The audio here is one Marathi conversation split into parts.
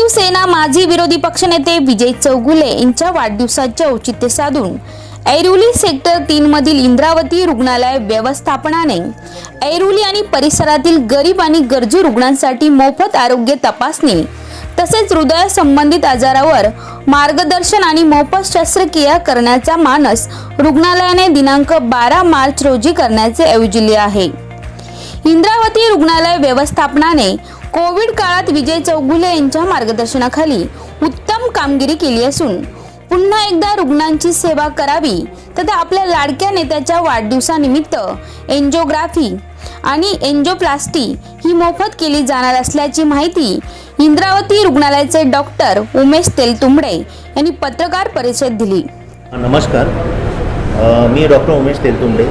शिवसेना माजी विरोधी पक्षनेते विजय चौगुले यांच्या वाढदिवसाचे औचित्य साधून ऐरोली सेक्टर 3 मधील इंद्रावती रुग्णालय व्यवस्थापनाने ऐरोली आणि परिसरातील गरीब आणि गरजू रुग्णांसाठी मोफत आरोग्य तपासणी तसेच हृदय संबंधित आजारावर मार्गदर्शन आणि मोफत शस्त्रक्रिया करण्याचा मानस रुग्णालयाने दिनांक 12 मार्च रोजी करण्याचे योजिले आहे। इंद्रावती रुग्णालय व्यवस्थापनाने कोविड काळात विजय चौगुले यांच्या मार्गदर्शनाखाली उत्तम कामगिरी केली असून पुन्हा एकदा रुग्णांची सेवा करावी तथा आपल्या लाडक्या नेत्याच्या वाढदिवसानिमित्त एंजिओग्राफी आणि एंजिओप्लास्टी ही मोफत केली जाणार असल्याची माहिती इंद्रावती रुग्णालयाचे डॉक्टर उमेश तेलतुंबडे यांनी पत्रकार परिषदेत दिली। नमस्कार, मी डॉक्टर उमेश तेलतुंबडे।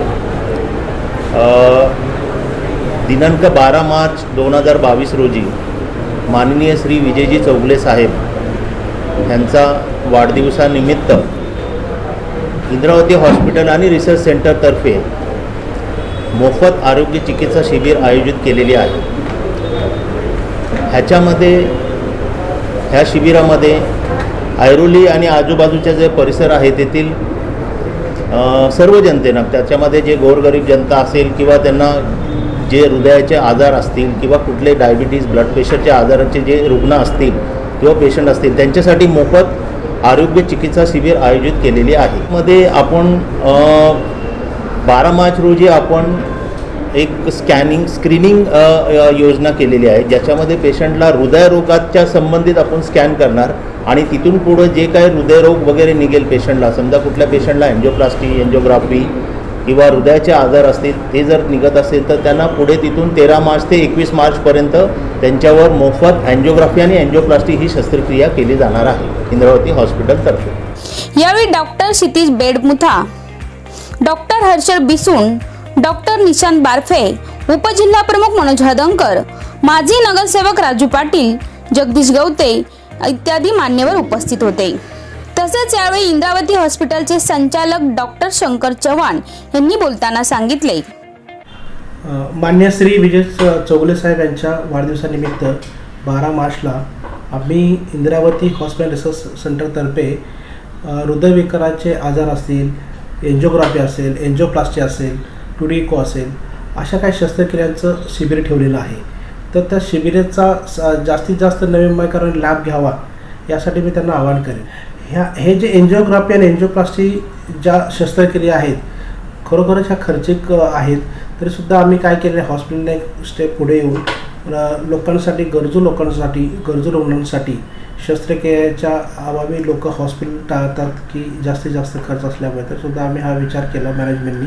दिनांक 12 मार्च 2022 रोजी माननीय श्री विजयजी चौगुले साहेब यांचा वाढदिवसानिमित्त इंद्रावती हॉस्पिटल आणि रिसर्च सेंटरतर्फे मोफत आरोग्य चिकित्सा शिबिर आयोजित केलेली आहे। ह्या शिबिरामध्ये ऐरोली आणि आजूबाजूचे जे परिसर आहे तेथील सर्व जनतेनं, त्याच्यामध्ये जे गोरगरीब जनता असेल किंवा त्यांना जे हृदयाचे आजार असतील किंवा कुठले डायबिटीज ब्लड प्रेशरच्या आजाराचे जे रुग्ण असतील किंवा पेशंट असतील त्यांच्यासाठी मोफत आरोग्य चिकित्सा शिबिर आयोजित केलेली आहे। मध्ये आपण 12 मार्च रोजी आपण एक स्क्रीनिंग योजना केलेली आहे, ज्याच्यामध्ये पेशंटला हृदयरोगाच्या संबंधित आपण स्कॅन करणार आणि तिथून पुढे जे काही हृदयरोग वगैरे निघेल पेशंटला, समजा कुठल्या पेशंटला एंजिओप्लास्टी एंजिओग्राफी किंवा हृदयाचे आजार असतील ते जर निघत असेल तर त्यांना पुढे तिथून 13 मार्च ते 21 मार्चपर्यंत त्यांच्यावर मोफत एंजिओग्राफी आणि एंजिओप्लास्टी ही शस्त्रक्रिया केली जाणार आहे इंद्रावती हॉस्पिटलतर्फे। यावेळी डॉक्टर क्षितिज बेडमुथा, डॉक्टर हर्षल बिसून, डॉक्टर निशांत बारफे, उपजिल्हा प्रमुख मनोज हदंकर, माजी नगरसेवक राजू पाटील, जगदीश गवते इत्यादी मान्यवर उपस्थित होते। तसेच यावेळी इंद्रावती हॉस्पिटलचे संचालक डॉक्टर शंकर चव्हाण यांनी बोलताना सांगितले, मान्य श्री विजय चौगुले साहेब यांच्या वाढदिवसानिमित्त 12 मार्चला आम्ही इंद्रावती हॉस्पिटल रिसर्च सेंटरतर्फे हृदयविकाराचे आजार असतील, एंजिओग्राफी असेल, एंजिओप्लास्टी असेल, टुडिको असेल, अशा काही शस्त्रक्रियांचं शिबिर ठेवलेलं आहे। तर त्या शिबिराचा जास्तीत जास्त नवीनकरण लाभ घ्यावा यासाठी मी त्यांना आवाहन करेन। हे जे एंजिओग्राफी आणि एंजिओप्लास्टी ज्या शस्त्रक्रिया आहेत खरोखरच ह्या खर्चिक आहेत, तरीसुद्धा आम्ही काय केलं आहे, हॉस्पिटलने एक स्टेप पुढे येऊन लोकांसाठी, गरजू रुग्णांसाठी शस्त्रक्रियेच्या अभावी लोक हॉस्पिटल टाळतात की जास्तीत जास्त खर्च असल्यामुळे, तरीसुद्धा आम्ही हा विचार केला मॅनेजमेंटनी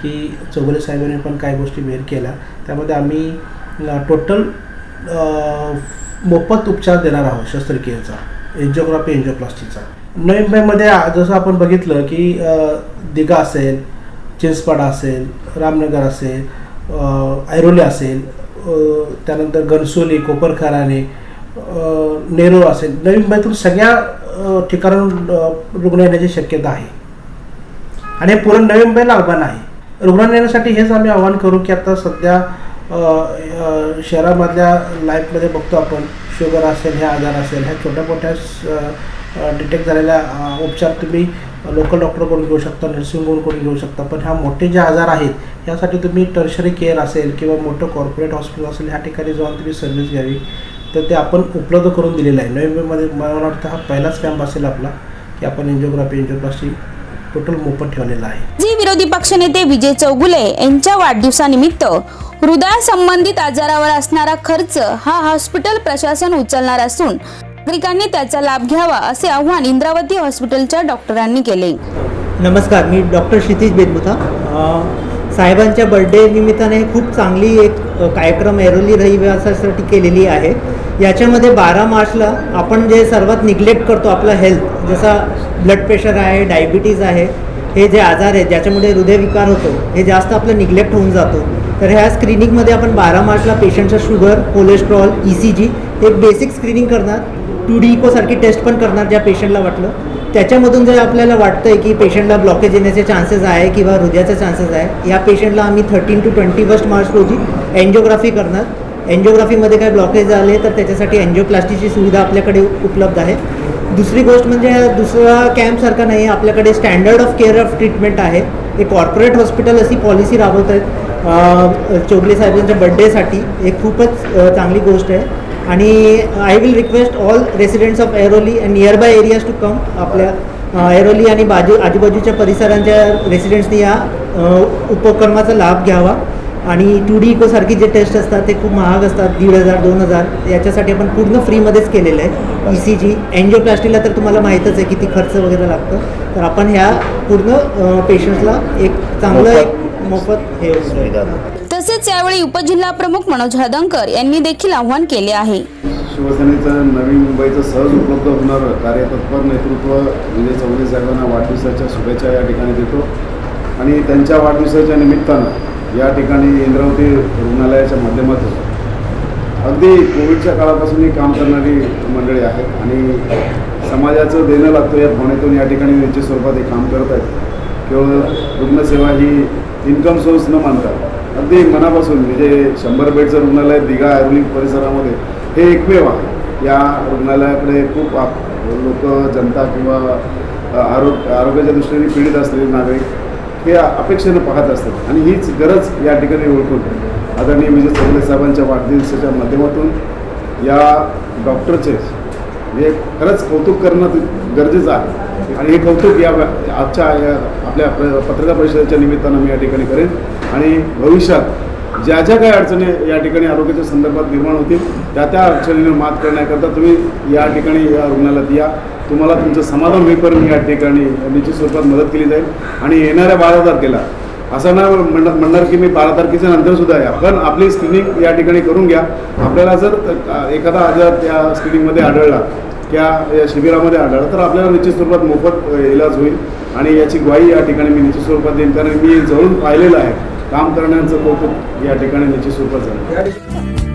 की चौगुले साहेबांनी पण काही गोष्टी वेअर केल्या, त्यामध्ये आम्ही टोटल मोफत उपचार देणार आहोत शस्त्रक्रियेचा, एंजिओग्राफी एंजिओप्लास्टीचा। नवी मुंबईमध्ये जसं आपण बघितलं की दिघा असेल, चिंचपाडा असेल, रामनगर असेल, ऐरोली असेल, त्यानंतर घनसोली, कोपरखैराणे, नेरूळ असेल, नवी मुंबईतून सगळ्या ठिकाणाहून रुग्ण येण्याची शक्यता आहे आणि हे पूर्ण नवी मुंबईला आव्हान आहे। रुग्ण येण्यासाठी हेच आम्ही आवाहन करू की आता सध्या शहरामधल्या लाईफमध्ये बघतो आपण, शुगर असेल, ह्या आजार असेल, ह्या छोट्या मोठ्या डिटेक्ट झालेल्या उपचार तुम्ही लोकल डॉक्टरकडून घेऊ शकता, नर्सिंग होमकडून घेऊ शकता, पण ह्या मोठे जे आजार आहेत यासाठी तुम्ही टर्शरी केअर असेल किंवा मोठं कॉर्पोरेट हॉस्पिटल असेल ह्या ठिकाणी जाऊन तुम्ही सर्व्हिस घ्यावी, तर ते आपण उपलब्ध करून दिलेलं आहे। नवी मुंबईमध्ये मला वाटतं हा पहिलाच कॅम्प असेल आपला की आपण एंजिओग्राफी एंजिओप्लास्टी टोटल मोफत ठेवलेला आहे। जी विरोधी पक्षनेते विजय चौगुले यांच्या वाढदिवसानिमित्त हृदय संबंधित आजारावर असणारा खर्च हा हॉस्पिटल प्रशासन उचलणार असून नागरिकांनी त्याचा लाभ घ्यावा असे आवाहन इंद्रावती हॉस्पिटलच्या डॉक्टरांनी केले। नमस्कार, मी डॉक्टर क्षितिज बेडमुथा। साहेबांच्या बर्थडे निमित्ताने खूप चांगली एक कार्यक्रम ऐरोली रहिवाशांसाठी केलेली आहे। याच्यामध्ये 12 मार्चला आपण जे सर्वात निग्लेक्ट करतो आपला हेल्थ, जसा ब्लड प्रेशर आहे, डायबिटीज आहे, हे जे आजार आहेत ज्याच्यामुळे हृदयविकार होतो हे जास्त आपलं निग्लेक्ट होऊन जातो। तर ह्या स्क्रीनिंगमध्ये आपण 12 मार्चला पेशंटचा शुगर, कोलेस्ट्रॉल, ECG एक बेसिक स्क्रीनिंग करणार, टुडिकोसारखी टेस्ट पण करणार ज्या पेशंटला वाटलं। त्याच्यामधून जर आपल्याला वाटतं आहे की पेशंटला ब्लॉकेज येण्याचे चान्सेस आहे किंवा हृदयाचे चान्सेस आहे, या पेशंटला आम्ही 13 to 21 मार्च रोजी एंजिओग्राफी करणार एन्जिओग्राफीमध्ये काय ब्लॉकेज आले तर त्याच्यासाठी एन्जिओप्लास्टीची सुविधा आपल्याकडे उपलब्ध आहे. दुसरी गोष्ट म्हणजे दुसरा कॅम्पसारखा नाही आहे, आपल्याकडे standard of care of treatment आहे. एक कॉर्पोरेट हॉस्पिटल अशी पॉलिसी राबवत आहेत चौगले साहेबांच्या बड्डेसाठी. एक खूपच चांगली गोष्ट आहे. आणि I will request all residents of Airoli and nearby areas to come. आपल्या ऐरोली आणि आजूबाजूच्या परिसरांच्या रेसिडेंट्सनी या उपक्रमाचा लाभ घ्यावा. आणि 2D इकोसारखी जे टेस्ट असतात ते खूप महाग असतात, 1,500-2,000. याच्यासाठी आपण पूर्ण फ्रीमध्येच केलेलं आहे. ECG, एन्जिओप्लास्टीला तर तुम्हाला माहीतच आहे किती खर्च वगैरे लागतं. तर आपण ह्या पूर्ण पेशंट्सला एक चांगलं मोफत हे सुविधा. तसेच यावेळी उपजिल्हा प्रमुख मनोज हदंकर यांनी देखील आवाहन केले आहे. शिवसेनेचं नवी मुंबईचं सहज उपलब्ध होणारं कार्यतत्पर नेतृत्व विजय चौगले साहेबांना वाढदिवसाच्या शुभेच्छा या ठिकाणी देतो. आणि त्यांच्या वाढदिवसाच्या निमित्तानं या ठिकाणी इंद्रावती रुग्णालयाच्या माध्यमातून अगदी कोविडच्या काळापासून काम करणारी मंडळी आहेत आणि समाजाचं देणं लागतं या भावनेतून या ठिकाणी निश्चित स्वरूपात हे काम करत आहेत. केवळ रुग्णसेवा ही इन्कम सोर्स न मानता अगदी मनापासून म्हणजे 100 बेडचं रुग्णालय दिघा ऐरोली परिसरामध्ये हे एकमेव आहे. या रुग्णालयाकडे खूप लोक, जनता किंवा आरोग्याच्या दृष्टीने पीडित असलेले नागरिक हे अपेक्षेनं पाहत असतात. आणि हीच गरज या ठिकाणी ओळखून आदरणीय विजय चौगले साहेबांच्या वाढदिवसाच्या माध्यमातून या डॉक्टरचे म्हणजे खरंच कौतुक करणं गरजेचं आहे. आणि हे कौतुक या आजच्या आपल्या पत्रकार परिषदेच्या निमित्तानं मी या ठिकाणी करेन. आणि भविष्यात ज्या ज्या काही अडचणी या ठिकाणी आरोग्याच्या संदर्भात निर्माण होतील त्या अडचणींवर मात करण्याकरता तुम्ही या ठिकाणी या रुग्णालयात या. तुम्हाला तुमचं समाधान होईपर्यंत या ठिकाणी निश्चित स्वरूपात मदत केली जाईल. आणि येणाऱ्या 12 तारखेला असं ना म्हणणार की मी 12 तारखेच्या नंतरसुद्धा या, पण आपली स्क्रीनिंग या ठिकाणी करून घ्या. आपल्याला जर एखादा आजार त्या स्क्रीनिंगमध्ये आढळला किंवा या शिबिरामध्ये आढळला तर आपल्याला निश्चित स्वरूपात मोफत इलाज होईल. आणि याची ग्वाही या ठिकाणी मी निश्चित स्वरूपात देईन, कारण मी जवळून पाहिलेलं आहे काम करण्याचं कौतुक या ठिकाणी निश्चित स्वरूपात झालं.